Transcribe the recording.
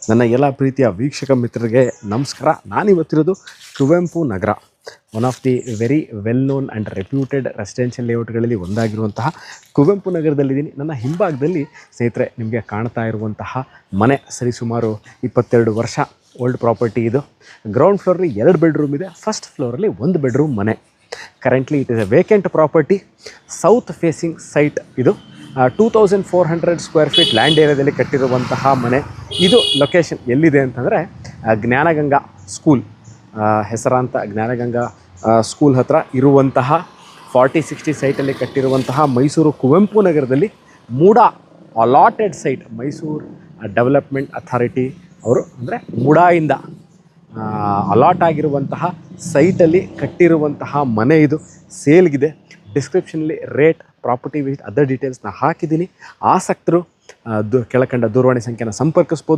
ನನ್ನ ಎಲ್ಲ ಪ್ರೀತಿಯ ವೀಕ್ಷಕ ಮಿತ್ರರಿಗೆ ನಮಸ್ಕಾರ. ನಾನಿವತ್ತಿರೋದು Kuvempu Nagar, one of the very well known and reputed residential ಲೇಔಟ್ಗಳಲ್ಲಿ ಒಂದಾಗಿರುವಂತಹ ಕುವೆಂಪು ನಗರದಲ್ಲಿದ್ದೀನಿ. ನನ್ನ ಹಿಂಭಾಗದಲ್ಲಿ ಸ್ನೇಹಿತರೆ ನಿಮಗೆ ಕಾಣ್ತಾ ಇರುವಂತಹ ಮನೆ ಸರಿಸುಮಾರು 22 ವರ್ಷ ಓಲ್ಡ್ ಪ್ರಾಪರ್ಟಿ. ಇದು ಗ್ರೌಂಡ್ ಫ್ಲೋರಲ್ಲಿ 2 ಬೆಡ್ರೂಮ್ ಇದೆ, ಫಸ್ಟ್ ಫ್ಲೋರಲ್ಲಿ 1 ಬೆಡ್ರೂಮ್ ಮನೆ. Currently it is A vacant property, south facing site. ಇದು 2400 ಸ್ಕ್ವೇರ್ ಫೀಟ್ ಲ್ಯಾಂಡ್ ಏರಿಯಾದಲ್ಲಿ ಕಟ್ಟಿರುವಂತಹ ಮನೆ. ಇದು ಲೊಕೇಶನ್ ಎಲ್ಲಿದೆ ಅಂತಂದರೆ ಜ್ಞಾನಗಂಗಾ ಸ್ಕೂಲ್, ಹೆಸರಾಂತ ಜ್ಞಾನಗಂಗಾ ಸ್ಕೂಲ್ ಹತ್ರ ಇರುವಂತಹ 40-60 ಸೈಟಲ್ಲಿ ಕಟ್ಟಿರುವಂತಹ ಮೈಸೂರು ಕುವೆಂಪು ನಗರದಲ್ಲಿ MUDA allotted site. Mysuru development authority ಅವರು ಅಂದರೆ ಮೂಡಾಯಿಂದ ಅಲಾಟ್ ಆಗಿರುವಂತಹ ಸೈಟಲ್ಲಿ ಕಟ್ಟಿರುವಂತಹ ಮನೆ. ಇದು ಸೇಲ್ಗಿದೆ. ಡಿಸ್ಕ್ರಿಪ್ಷನಲ್ಲಿ ರೇಟ್, ಪ್ರಾಪರ್ಟಿ ವಿಸಿಟ್, ಅದರ್ ಡೀಟೇಲ್ಸ್ನ ಹಾಕಿದ್ದೀನಿ. ಆಸಕ್ತರು ಕೆಳಕಂಡ ದೂರವಾಣಿ ಸಂಖ್ಯೆನ ಸಂಪರ್ಕಿಸ್ಬೋದು.